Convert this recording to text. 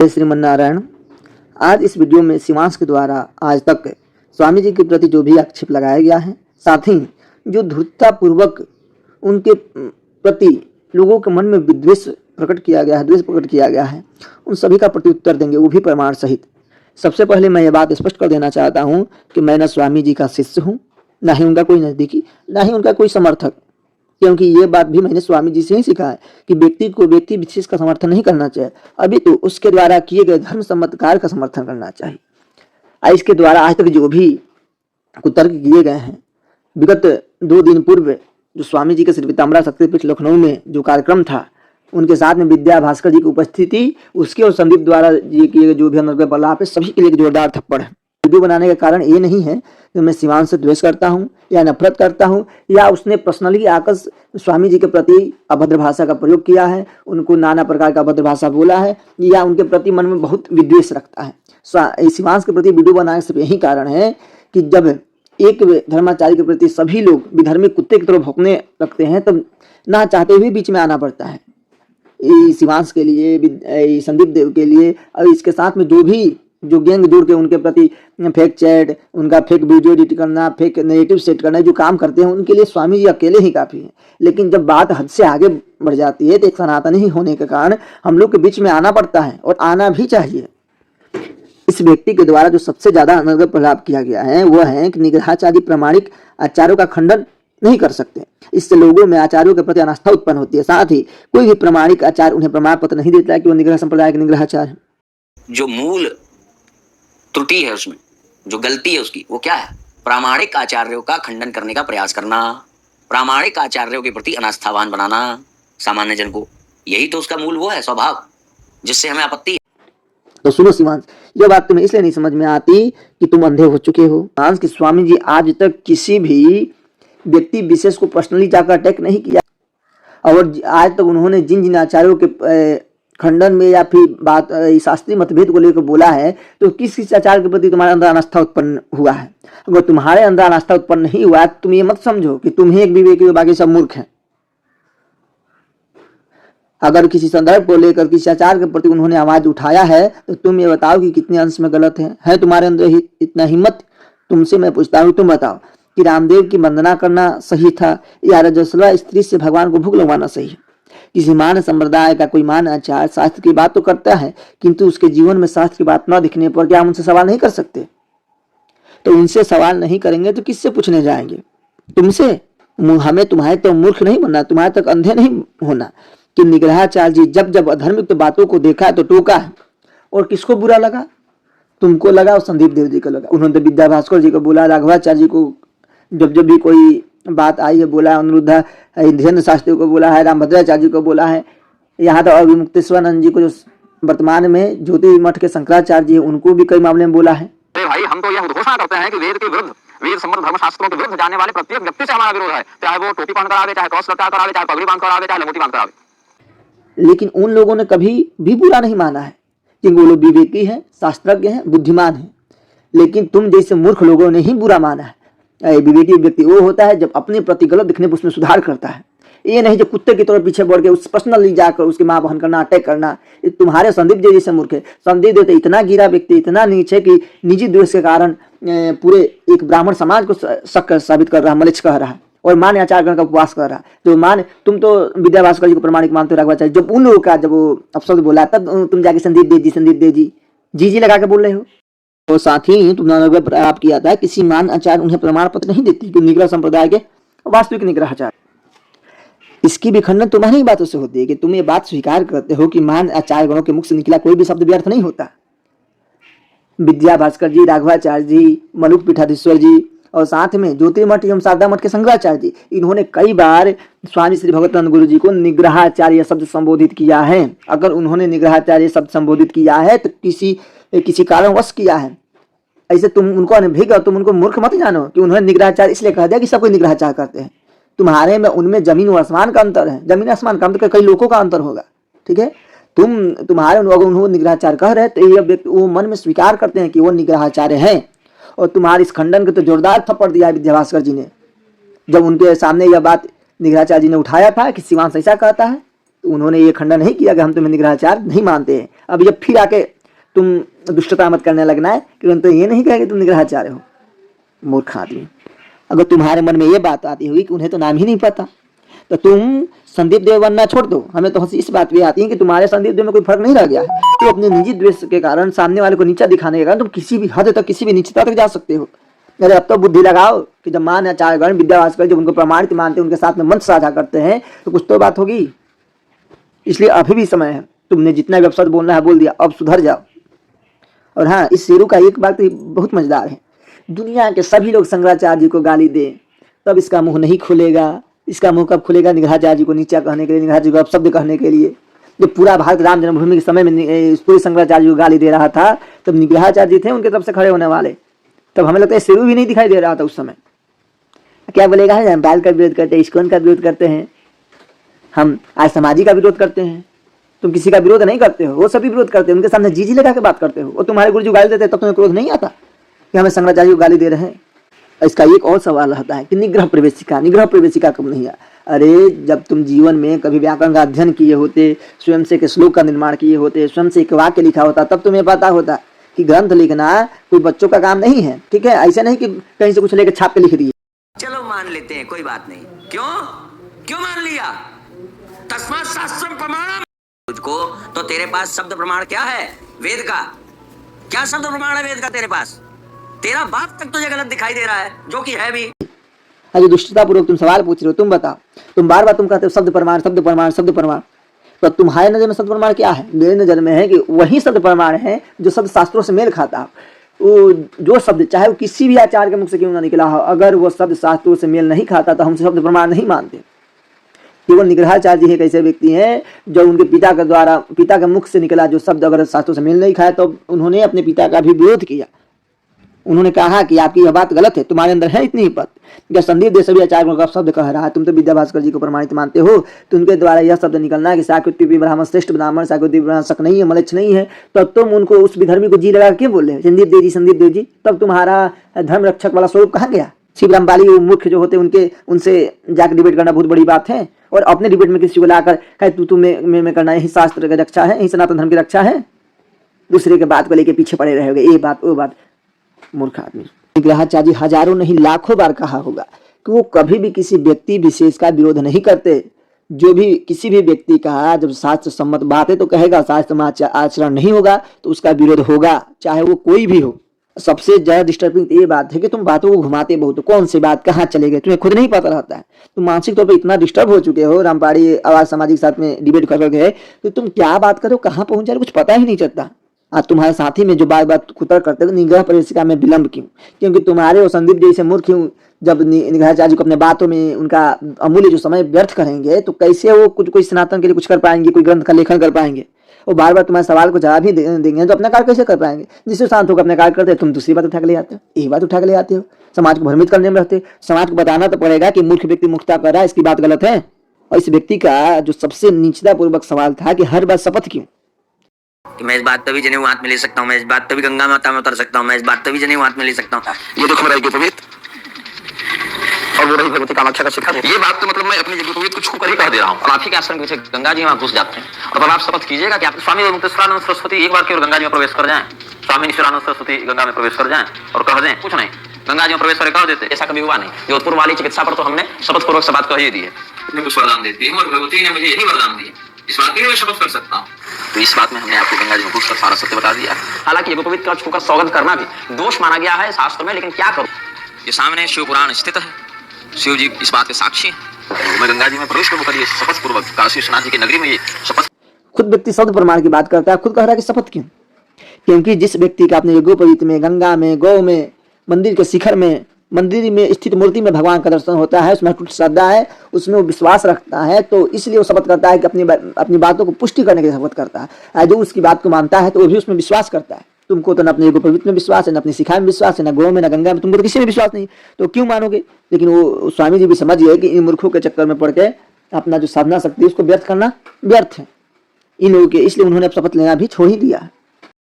जय श्रीमन्नारायण। आज इस वीडियो में शिवांश के द्वारा आज तक स्वामी जी के प्रति जो भी आक्षेप लगाया गया है, साथ ही जो धूर्ततापूर्वक उनके प्रति लोगों के मन में विद्वेष प्रकट किया गया है, द्वेष प्रकट किया गया है, उन सभी का प्रत्युत्तर देंगे, वो भी प्रमाण सहित। सबसे पहले मैं ये बात स्पष्ट कर देना चाहता हूँ कि मैं न स्वामी जी का शिष्य हूँ, ना ही उनका कोई नज़दीकी, ना ही उनका कोई समर्थक, क्योंकि ये बात भी मैंने स्वामी जी से ही सीखा है कि व्यक्ति को व्यक्ति विशेष का समर्थन नहीं करना चाहिए, अभी तो उसके द्वारा किए गए धर्म सम्मत कार्य का समर्थन करना चाहिए। इसके द्वारा आज तक जो भी कुतर्क किए गए हैं, विगत 2 दिन पूर्व जो स्वामी जी के श्री पीताम्बरा शक्तिपीठ लखनऊ में जो कार्यक्रम था, उनके साथ में विद्या भास्कर जी की उपस्थिति, उसके और संदीप द्वारा जी किए जो भी अंदर बलाप है, सभी के लिए जोरदार थप्पड़ है। वीडियो बनाने का कारण ये नहीं है कि मैं शिवांश से द्वेष करता हूँ या नफरत करता हूँ, या उसने पर्सनली आकर स्वामी जी के प्रति अभद्र भाषा का प्रयोग किया है, उनको नाना प्रकार का अभद्र भाषा बोला है, या उनके प्रति मन में बहुत विद्वेष रखता है। शिवांश के प्रति वीडियो बनाने से यही कारण है कि जब एक धर्माचार्य के प्रति सभी लोग विधर्मी कुत्ते की तरह भौंकने लगते हैं, तब ना चाहते हुए बीच में आना पड़ता है। शिवांश के लिए, संदीप देव के लिए, और इसके साथ में जो गैंग जुड़ के उनके प्रति फेक चैट, उनका फेक वीडियो एडिट करना, फेक नेगेटिव सेट करना, जो काम करते हैं, उनके लिए स्वामी जी अकेले ही काफ़ी हैं। लेकिन जब बात हद से आगे बढ़ जाती है तो एक सनातनी होने के कारण हम लोग के बीच में आना पड़ता है, और आना भी चाहिए। इस व्यक्ति के द्वारा जो सबसे ज़्यादा अनर्गल प्रलाप किया गया है वह है कि निग्रहाचार्य प्रामाणिक आचार्यों का खंडन नहीं कर सकते। इससे लोगों में आचार्यों के प्रति अनास्था उत्पन्न होती है। साथ ही कोई भी प्रामाणिक आचार्य उन्हें प्रमाण पत्र नहीं देता है कि वो निग्रह संप्रदाय के निग्रहाचार्य। जो मूल त्रुटि है उसमें, जो गलती है उसकी, वो क्या है? प्रामाणिक आचार्यों का खंडन करने का प्रयास करना, प्रामाणिक आचार्यों के प्रति अनास्थावान बनाना सामान्य जन को। यही तो उसका मूल वो है, स्वभाव, जिससे हमें आपत्ति है। तो सुनो शिवांश, यह बात तुम्हें इसलिए नहीं समझ में आती कि तुम अंधे हो चुके हो। शिवांश कि स्वामी जी आज तक किसी भी व्यक्ति विशेष को पर्सनली जाकर अटैक नहीं किया, और आज तक उन्होंने जिन जिन आचार्यों के खंडन में या फिर बात शास्त्रीय मतभेद को लेकर बोला है, तो किस आचार्य के प्रति तुम्हारे अंदर अनास्था उत्पन्न हुआ है? अगर तुम्हारे अंदर अनास्था उत्पन्न नहीं हुआ, तुम ये मत समझो कि तुम ही एक विवेकी हो, बाकी सब मूर्ख हैं। अगर किसी संदर्भ को लेकर किसी आचार्य के प्रति उन्होंने आवाज उठाया है, तो तुम ये बताओ कि कितने अंश में गलत है तुम्हारे अंदर इतना हिम्मत? तुमसे मैं पूछता हूँ, तुम बताओ कि रामदेव की वंदना करना सही था, या रजस्वला स्त्री से भगवान को भूख लगवाना सही है? किसी मान संप्रदाय का कोई मान आचार्य शास्त्र की बात तो करता है, किंतु उसके जीवन में शास्त्र की बात न दिखने पर क्या हम उनसे सवाल नहीं कर सकते? तो उनसे सवाल नहीं करेंगे तो किससे पूछने जाएंगे? तुमसे। हमें तुम्हारे तो मूर्ख नहीं बनना, तुम्हारे तक अंधे नहीं होना कि निग्रहाचार्य जी जब जब अधर्मिक बातों को देखा तो टोका है। और किसको बुरा लगा? तुमको लगा और संदीप देव जी को लगा। उन्होंने विद्या भास्कर जी को बोला, राघवाचार्य जी को जब जब भी कोई बात आई है बोला, अनिरुद्ध धीरेन्द्र शास्त्री को बोला है, रामभद्राचार्य जी को बोला है, यहाँ तो अभिमुक्तेश्वरानंद जी को, जो वर्तमान में ज्योति मठ के शंकराचार्य जी है, उनको भी कई मामले में बोला है। भाई हम तो यह घोषणा करते हैं कि वेद के विरुद्ध, वेद संबंध धर्मशास्त्रों के विरुद्ध जाने वाले प्रत्येक व्यक्ति से हमारा विरोध है, चाहे वो टोपी पहन कर आवे, चाहे क्रॉस लटका कर आवे, चाहे पगड़ी बांध कर आवे, चाहे लंगोटी बांध कर आवे। लेकिन उन लोगों ने कभी भी बुरा नहीं माना है, क्योंकि वो लोग विवेकी हैं, शास्त्रज्ञ हैं, बुद्धिमान हैं। लेकिन तुम जैसे मूर्ख लोगों ने ही बुरा माना है। विवेकी व्यक्ति वो होता है जब अपने प्रति गलत दिखने पर उसमें सुधार करता है, ये नहीं जो कुत्ते की तरह पीछे बढ़ के उस पर्सनली जाकर उसके मां बहन करना, अटैक करना। तुम्हारे संदीप जी जैसे मूर्ख है। संदीप देव इतना गिरा व्यक्ति, इतना नीचे कि निजी द्वेष के कारण पूरे एक ब्राह्मण समाज को शक साबित कर रहा है, मलिच कह रहा है, और मान आचार्य का उपवास कर रहा है। तो मान तुम तो विद्या भास्कर जी को प्रमाणिक मानते हो, राघवाचार्य, जब उन लोगों का जब वो अपशब्द बोला, तब तुम जाके संदीप देव जी लगा के बोल रहे हो। और साथ ही तुमने प्रयास किया था, किसी मान आचार्य उन्हें प्रमाण पत्र नहीं देती कि निग्रह संप्रदाय के वास्तविक निग्रहाचार्य। इसकी भी खंडन तुम्हारी बातों से होती है कि तुम ये बात स्वीकार करते हो कि मान आचार्य गणों के मुख से निकला कोई भी शब्द व्यर्थ नहीं होता। विद्या भास्कर जी, राघवाचार्य जी, मलुक पीठाधीश्वर जी, और साथ में ज्योतिर्मठ एवं शारदा मठ के शंकराचार्य जी, इन्होंने कई बार स्वामी श्री भगवतानंद गुरु जी को निग्रहाचार्य शब्द संबोधित किया है। अगर उन्होंने निग्रहाचार्य शब्द संबोधित किया है तो किसी कारणवश किया है। ऐसे तुम उनको अनभिज्ञ और तुम उनको मूर्ख मत जानो कि उन्होंने निग्रहाचार्य इसलिए कह दिया कि सब कोई निग्रहाचार्य करते हैं। तुम्हारे में उनमें जमीन और आसमान का अंतर है। जमीन आसमान का अंतर कई लोगों का अंतर होगा, ठीक है? तुम्हारे उन्होंने निग्रहाचार्य कह रहे तो ये व्यक्ति वो मन में स्वीकार करते हैं कि वो निग्रहाचार्य हैं, और तुम्हारे इस खंडन के तो जोरदार थप्पड़ दिया विद्या भास्कर जी ने, जब उनके सामने यह बात निग्रहाचार्य जी ने उठाया था कि शिवांश ऐसा कहता है। तो उन्होंने ये खंडन नहीं किया कि हम तुम्हें निग्रहाचार्य नहीं मानते हैं। अब जब फिर आके तुम दुष्टता मत करने लगना है कि तो ये नहीं कहेंगे तुम निग्रहाचार्य हो। मूर्ख आदमी, अगर तुम्हारे मन में ये बात आती हुई कि उन्हें तो नाम ही नहीं पता, तो तुम संदीप देव बनना छोड़ दो। हमें तो हंसी इस बात भी आती है कि तुम्हारे संदीप देव में कोई फर्क नहीं रह गया है। तो अपने निजी द्वेष के कारण, सामने वाले को नीचा दिखाने के कारण तुम किसी भी हद तक, किसी भी नीचता तक जा सकते हो। अरे अब तो बुद्धि लगाओ कि जब मान आचार्यगण, विद्यावाचक जब उनको प्रमाणित मानते हैं, उनके साथ में मंत्र साझा करते हैं, तो कुछ तो बात होगी। इसलिए अभी भी समय है, तुमने जितना भी अपशब्द बोलना है बोल दिया, अब सुधर जाओ। और हाँ, इस शेरू का एक बात बहुत मजेदार है, दुनिया के सभी लोग शंकराचार्य जी को गाली दें तब इसका मुंह नहीं खुलेगा। इसका मुंह कब खुलेगा? निग्रहाचार्य जी को नीचा कहने के लिए, निग्रहाचार्य जी को अपशब्द कहने के लिए। जब पूरा भारत राम जन्मभूमि के समय में पूरे शंकराचार्य जी को गाली दे रहा था, तब निग्रहाचार्य जी थे उनके तरफ से खड़े होने वाले। तब हमें लगता है शेरू भी नहीं दिखाई दे रहा था उस समय। क्या बोलेगा, हम बाल का विरोध करते हैं, इस्कॉन का विरोध करते हैं, हम आज समाजी का विरोध करते हैं। तुम किसी का विरोध नहीं करते हो, वो सभी विरोध करते हैं, उनके सामने जी लगा के बात करते हो। और तुम्हारे गुरु जी गाली देते हैं, तब तुम्हें क्रोध नहीं आता कि हमें शंकराचार्य को गाली दे रहे हैं। इसका एक और सवाल रहता है कि निग्रह प्रवेशिका कब नहीं है? अरे जब तुम जीवन में कभी व्याकरण का अध्ययन किए होते, स्वयं से एक श्लोक का निर्माण किए होते, स्वयं से एक वाक्य लिखा होता, तब तुम्हें पता होता कि ग्रंथ लिखना कोई बच्चों का काम नहीं है। ठीक है, ऐसा नहीं कि कहीं से कुछ लेकर छाप के लिख दिए। चलो मान लेते हैं, कोई बात नहीं। क्यों मान लिया? तस्मात् शास्त्रम प्रमाणम। तुझको तो तेरे पास शब्द प्रमाण क्या है? वेद का क्या शब्द प्रमाण है? वेद का तेरे पास तेरा बाप तक तुझे गलत दिखाई दे रहा है, जो कि है भी। अरे दुष्टता पूर्वक तुम सवाल पूछ रहे हो, तुम बताओ। तुम बार बार तुम कहते हो शब्द प्रमाण, शब्द प्रमाण, शब्द प्रमाण। तो तुम्हारे नजर में शब्द प्रमाण क्या है? मेरे नजर में है कि वही शब्द प्रमाण है जो शब्द शास्त्रों से मेल खाता हो। वो जो शब्द चाहे वो किसी भी आचार्य के मुख से क्यों ना निकला हो, अगर वो शब्द शास्त्रों से मेल नहीं खाता तो हम शब्द प्रमाण नहीं मानते। केवल निग्रहाचार्य जी एक ऐसे व्यक्ति हैं जो उनके पिता के मुख से निकला जो शब्द अगर शास्त्रों से मेल नहीं खाया तो उन्होंने अपने पिता का भी विरोध किया। उन्होंने कहा कि आपकी यह बात गलत है, तुम्हारे अंदर है इतनी हिम्मत। जब संदीप देव सभी आचार्यों का शब्द कह रहा है, तुम तो विद्याभास्कर जी को प्रमाणित मानते हो, तो उनके द्वारा यह शब्द निकलना है कि साकृत्य ब्राह्मण श्रेष्ठ ब्राह्मण, साकृत्य ब्राह्मण शक नहीं है, मलेच्छ नहीं है, तो तुम उनको उस विधर्मी को जी लगा के बोल रहे संदीप देव जी, तब तुम्हारा धर्म रक्षक वाला स्वरूप कहाँ गया? शिवराम बाली वो मूर्ख जो होते उनसे जाकर डिबेट करना बहुत बड़ी बात है, और अपने डिबेट में किसी को लाकर कहे तू में करना, यही शास्त्र की रक्षा है, यही सनातन धर्म की रक्षा है, दूसरे के बात को लेकर पीछे पड़े रहोगे, ये बात वो बात। मूर्ख आदमी। निग्रहाचार्य जी हजारों नहीं लाखों बार कहा होगा कि वो कभी भी किसी व्यक्ति विशेष का विरोध नहीं करते। जो भी किसी भी व्यक्ति का जब शास्त्र सम्मत बात है तो कहेगा, शास्त्र आचरण नहीं होगा तो उसका विरोध होगा, चाहे वो कोई भी हो। सबसे ज्यादा डिस्टर्बिंग ये बात है कि तुम बातों को घुमाते बहुत हो, कौन सी बात कहाँ चले गए तुम्हें खुद नहीं पता रहता है। तुम मानसिक तौर पर इतना डिस्टर्ब हो चुके हो, रामपाड़ी आवाज समाज के साथ में डिबेट कर गए तो तुम क्या बात करो, कहाँ पहुंच जा रहे कुछ पता ही नहीं चलता। आज तुम्हारे साथी में जो बात कुतर करते हो, निग्रह प्रवेशिका में विलंब क्यों? क्योंकि तुम्हारे और संदीप जैसे मूर्ख क्यों जब निग्रहाचार्य को अपने बातों में उनका अमूल्य जो समय व्यर्थ करेंगे तो कैसे वो कोई सनातन के लिए कुछ कर पाएंगे, कोई ग्रंथ का लेखन कर पाएंगे? और बार बार तुम्हारे सवाल को जवाब ही देंगे तो अपना कार्य कैसे कर पाएंगे? जिससे शांत होकर अपने कार्य करते तुम दूसरी बात उठा के ले आते हो, यही बात उठा के ले आते हो, समाज को भ्रमित करने में रहते। समाज को बताना तो पड़ेगा कि मूर्ख व्यक्ति मुक्ता कर रहा है, इसकी बात गलत है। और इस व्यक्ति का जो सबसे नीचता पूर्वक सवाल था कि हर बार शपथ क्यों? कि मैं इस बात पे भी जनेऊ हाथ में ले सकता हूँ, मैं इस बात पे भी गंगा माता में उतर सकता हूँ, मैं इस बात पे भी जनेऊ हाथ में ले सकता हूँ। ये देखो मेरा यज्ञोपवीत और वो रही भगवती कामाख्या का शिखर। ये बात तो मतलब मैं अपने यज्ञोपवीत को छू कर ही कह दे रहा हूँ। और आप ही के आश्रम के पीछे गंगा जी वहाँ घुस जाते हैं और तब आप शपथ कीजिएगा कि आप स्वामी मुक्तेश्वरानंद सरस्वती एक बार केवल गंगा जी में प्रवेश कर जाएं, स्वामी ईश्वरानंद सरस्वती गंगा में प्रवेश कर जाएं और कह दें कुछ नहीं, गंगा जी में प्रवेश कर कह देते। ऐसा कभी हुआ नहीं। जोधपुर वाली चिकित्सा पर तो हमने शपथ पूर्वक से बात कह ही दी है, वरदान देती है और भगवती ने मुझे यही वरदान दिया, इस बात के लिए मैं शपथ कर सकता हूँ। तो इस बात में हमने आपको गंगा जी में घुसकर सारा सत्य बता दिया। हालांकि यज्ञोपवीत का छूकर सौगंध करना भी दोष माना गया है शास्त्र में, लेकिन क्या करूं, ये सामने शिव पुराण स्थित है, शिव जी इस बात के साक्षी हैं। मैं गंगा जी में प्रवेश करने के लिए शपथ पूर्वक काशी विश्वनाथ जी की नगरी में ये शपथ। खुद व्यक्ति शब्द प्रमाण की बात करता है, खुद कह रहा है कि शपथ क्यों? क्योंकि जिस व्यक्ति का अपने यज्ञोपवीत में, गंगा में, गौ में, मंदिर के शिखर में, मंदिर में स्थित मूर्ति में भगवान का दर्शन होता है, उसमें अटूट श्रद्धा है, उसमें वो विश्वास रखता है, तो इसलिए वो शपथ करता है कि अपनी बातों को पुष्टि करने के लिए शपथ करता है। जो उसकी बात को मानता है तो वो भी उसमें विश्वास करता है। तुमको तो न अपने यज्ञोपवीत में विश्वास है, न अपनी शिखा में विश्वास है, न गौ में, न गंगा में, तुमको तो किसी में विश्वास नहीं, तो क्यों मानोगे? लेकिन वो स्वामी जी भी समझिए कि इन मूर्खों के चक्कर में पड़ के अपना जो साधना शक्ति है उसको व्यर्थ करना व्यर्थ है इन लोगों के, इसलिए उन्होंने शपथ लेना भी छोड़ ही दिया।